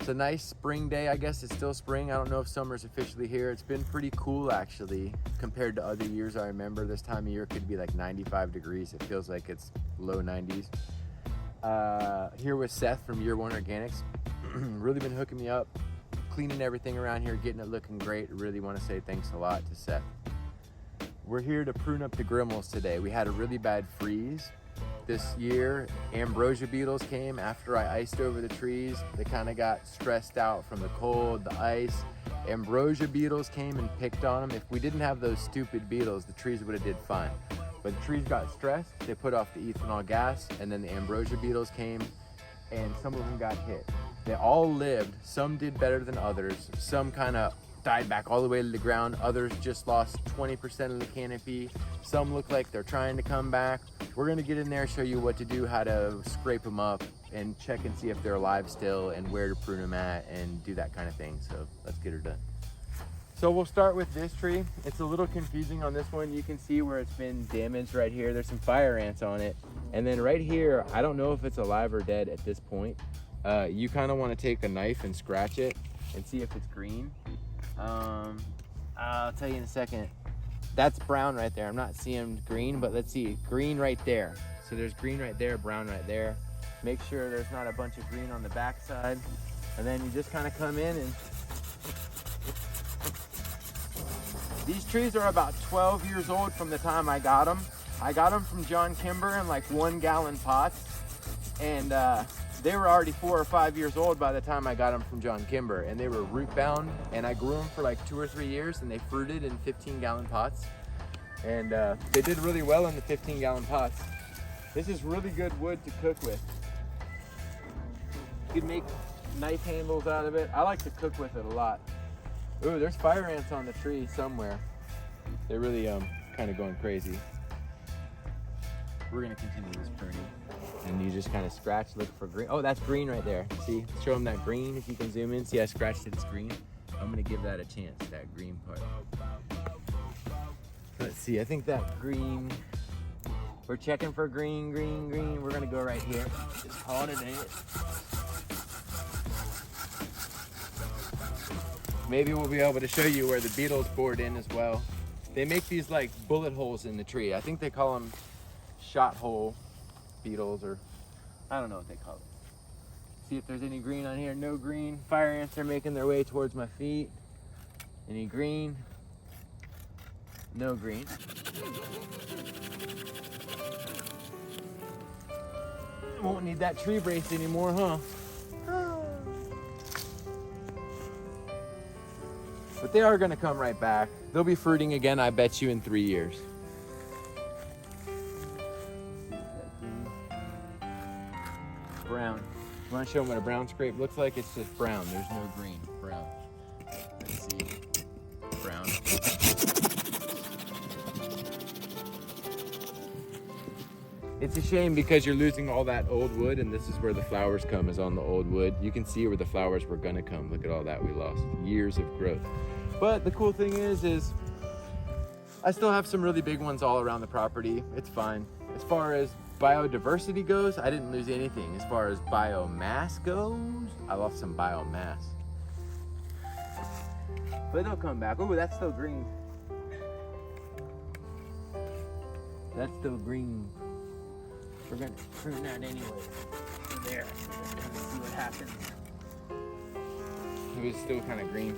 It's a nice spring day. I guess it's still spring. I don't know if summer's officially here. It's been pretty cool actually compared to other years. I remember this time of year could be like 95 degrees. It feels like it's low 90s. Here with Seth from Year One Organics. Really been hooking me up, cleaning everything around here, getting it looking great. Really want to say thanks a lot to Seth. We're here to prune up the Grimals today. We had a really bad freeze this year. Ambrosia beetles came after I iced over the trees. They kind of got stressed out from the cold, the ice. Ambrosia beetles came and picked on them. If we didn't have those stupid beetles, the trees would have did fine. But the trees got stressed, they put off the ethanol gas, and then the ambrosia beetles came, and some of them got hit. They all lived. Some did better than others. Some kind of died back all the way to the ground. Others just lost 20% of the canopy. Some look like they're trying to come back. We're gonna get in there, show you what to do, how to scrape them up, and check and see if they're alive still, and where to prune them at, and do that kind of thing. So let's get her done. So we'll start with this tree. It's a little confusing on this one. You can see where it's been damaged right here. There's some fire ants on it. And then right here, I don't know if it's alive or dead at this point. You kind of want to take a knife and scratch it and see if it's green. I'll tell you in a second. That's brown right there. I'm not seeing green, but let's see. Green right there. So there's green right there, brown right there. Make sure there's not a bunch of green on the back side. And then you just kind of come in and these trees are about 12 years old from the time I got them. I got them from John Kimber in like 1-gallon pots. And they were already 4 or 5 years old by the time I got them from John Kimber. And they were root bound. And I grew them for like 2 or 3 years, and they fruited in 15-gallon pots. And they did really well in the 15-gallon pots. This is really good wood to cook with. You can make knife handles out of it. I like to cook with it a lot. Ooh, there's fire ants on the tree somewhere. They're really kind of going crazy. We're gonna continue this pruning. And you just kind of scratch, look for green. Oh, that's green right there. See, show them that green if you can zoom in. See, I scratched it, it's green. I'm gonna give that a chance, that green part. Let's see, I think that green, we're checking for green, green, green. We're gonna go right here. Just call it a day. Maybe we'll be able to show you where the beetles bored in as well. They make these like bullet holes in the tree. I think they call them shot hole beetles, or I don't know what they call it. See if there's any green on here. No green. Fire ants are making their way towards my feet. Any green? No green. Won't need that tree brace anymore, huh? But they are gonna come right back. They'll be fruiting again, I bet you, in 3 years. Brown. You wanna show them what a brown scrape looks like? It's just brown, there's no green, brown. Let's see, brown. It's a shame because you're losing all that old wood, and this is where the flowers come, is on the old wood. You can see where the flowers were gonna come. Look at all that we lost, years of growth. But the cool thing is I still have some really big ones all around the property. It's fine. As far as biodiversity goes, I didn't lose anything. As far as biomass goes, I lost some biomass. But they'll come back. Oh, that's still green. That's still green. We're gonna prune that anyway. There, let's kind of see what happens. It was still kind of green.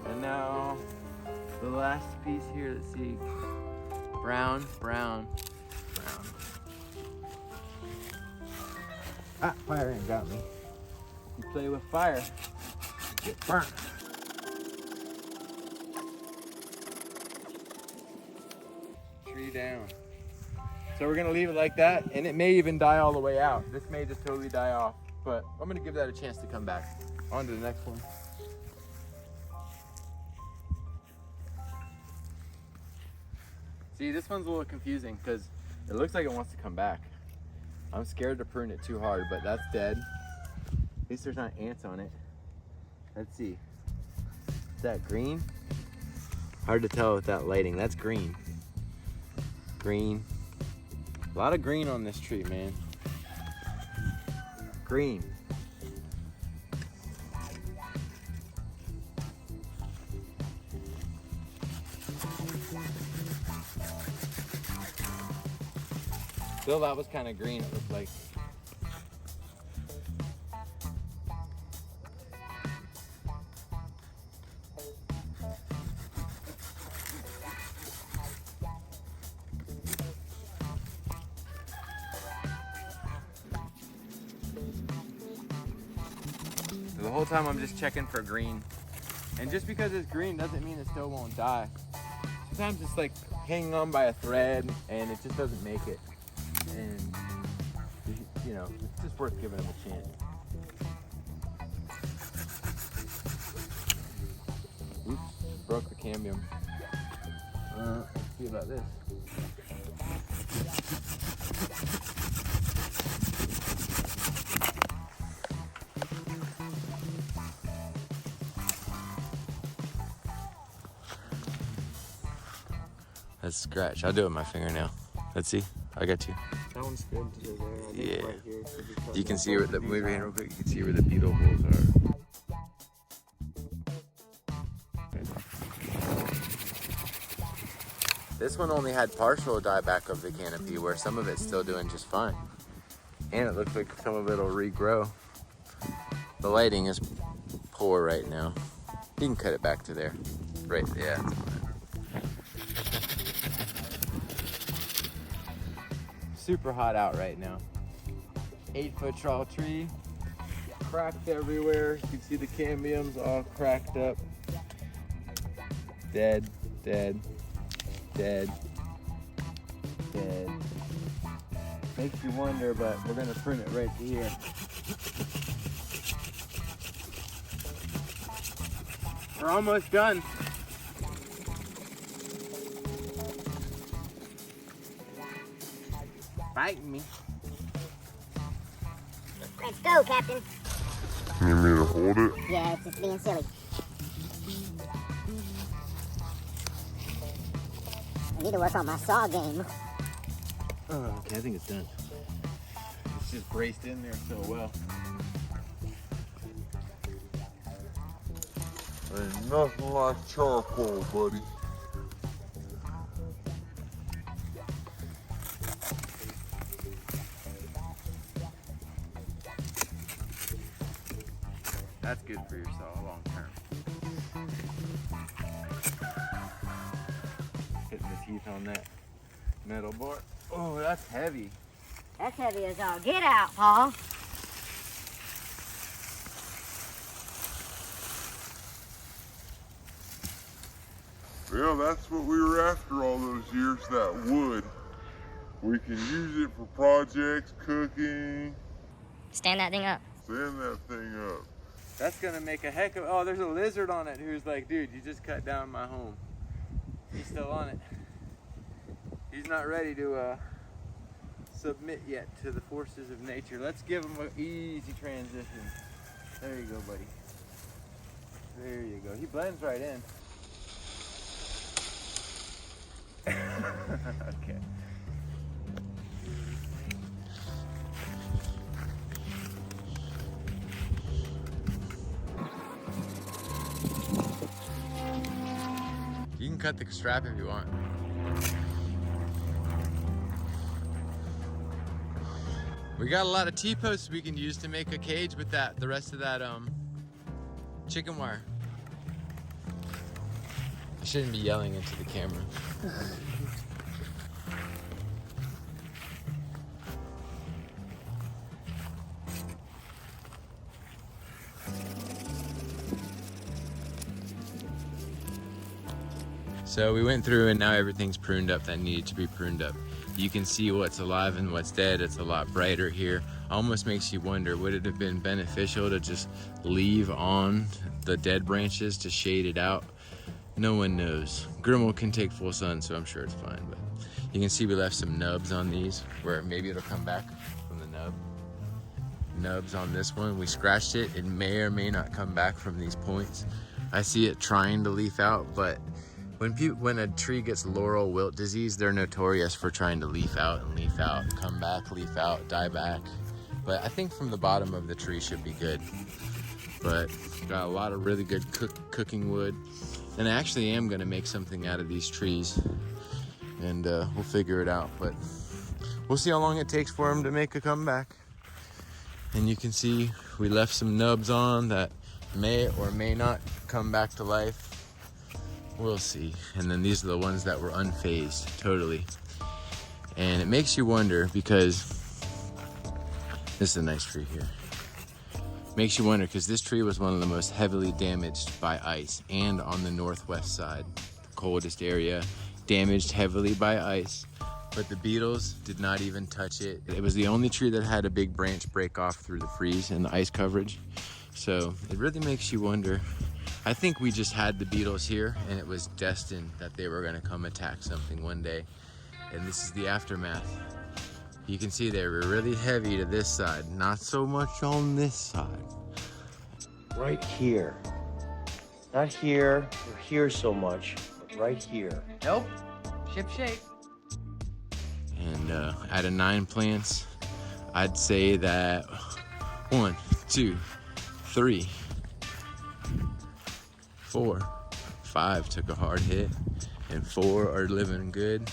And now, the last piece here, let's see. Brown, brown, brown. Ah, fire ant got me. You play with fire, you get burnt. Tree down. So we're gonna leave it like that, and it may even die all the way out. This may just totally die off, but I'm gonna give that a chance to come back. On to the next one. See, this one's a little confusing because it looks like it wants to come back. I'm scared to prune it too hard, but that's dead. At least there's not ants on it. Let's see. Is that green? Hard to tell with that lighting. That's green. Green. A lot of green on this tree, man. green. Still, that was kind of green, it looked like. So the whole time I'm just checking for green. And just because it's green doesn't mean it still won't die. Sometimes it's like hanging on by a thread and it just doesn't make it. And you know, it's just worth giving them a chance. Oops, broke the cambium. Let's see about this. That's a scratch. I'll do it with my fingernail. Let's see. I got you. That one's good to do there. Yeah. Right here, so You can see where the move your hand real quick. You can see where the beetle holes are. This one only had partial dieback of the canopy, where some of it's still doing just fine. And it looks like some of it'll regrow. The lighting is poor right now. You can cut it back to there. Right, yeah. That's fine. Super hot out right now. 8-foot tall tree, cracked everywhere. You can see the cambiums all cracked up. Dead, dead, dead, dead. Makes you wonder, but we're gonna prune it right to here. We're almost done. Biting me. Let's go, Captain. You need me to hold it? Yeah, it's just being silly. I need to work on my saw game. Oh, okay, I think it's done. It's just braced in there so well. Ain't nothing like charcoal, buddy. That's good for your saw long term. Hitting the teeth on that metal board. Oh, that's heavy. That's heavy as all get out, Paul. Yeah, that's what we were after all those years, that wood. We can use it for projects, cooking. Stand that thing up. Stand that thing up. That's gonna make a heck of, oh, there's a lizard on it who's like, dude, you just cut down my home. He's still on it. He's not ready to submit yet to the forces of nature. Let's give him an easy transition. There you go, buddy. There you go. He blends right in. Okay. You can cut the strap if you want. We got a lot of T-posts we can use to make a cage with that, the rest of that chicken wire. I shouldn't be yelling into the camera. So we went through and now everything's pruned up that needed to be pruned up. You can see what's alive and what's dead. It's a lot brighter here. Almost makes you wonder, would it have been beneficial to just leave on the dead branches to shade it out? No one knows. Grimal can take full sun, so I'm sure it's fine. But you can see we left some nubs on these where maybe it'll come back from the nub. Nubs on this one, we scratched it. It may or may not come back from these points. I see it trying to leaf out, but when a tree gets laurel wilt disease, they're notorious for trying to leaf out and come back, leaf out, die back. But I think from the bottom of the tree should be good. But got a lot of really good cooking wood. And I actually am gonna make something out of these trees. And we'll figure it out. But we'll see how long it takes for them to make a comeback. And you can see we left some nubs on that may or may not come back to life. We'll see. And then these are the ones that were unfazed, totally. And it makes you wonder, because this is a nice tree here. Makes you wonder, because this tree was one of the most heavily damaged by ice, and on the northwest side, the coldest area, damaged heavily by ice. But the beetles did not even touch it. It was the only tree that had a big branch break off through the freeze and the ice coverage. So it really makes you wonder. I think we just had the beetles here, and it was destined that they were gonna come attack something one day. And this is the aftermath. You can see they were really heavy to this side, not so much on this side. Right here. Not here or here so much, but right here. Nope. Ship shape. And out of 9 plants, I'd say that 1, 2, 3, 4, 5 took a hard hit, and 4 are living good.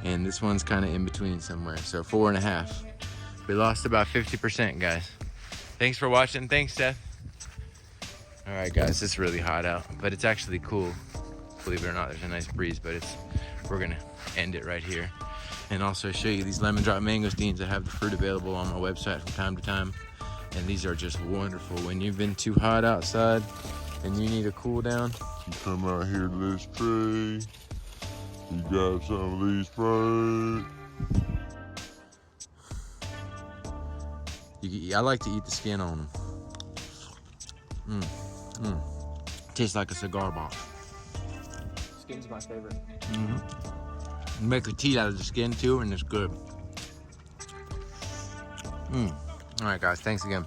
And this one's kind of in between somewhere, so 4.5. We lost about 50%, guys. Thanks for watching. Thanks, Seth. All right, guys, it's really hot out, but it's actually cool. Believe it or not, there's a nice breeze, but we're gonna end it right here. And also show you these lemon drop mangosteens. I have the fruit available on my website from time to time. And these are just wonderful. When you've been too hot outside and you need a cool down, You come out here to this tree. You got some of these fruit. I like to eat the skin on them. Tastes like a cigar box. Skin's my favorite. You make a tea out of the skin too, and it's good. All right, guys, thanks again.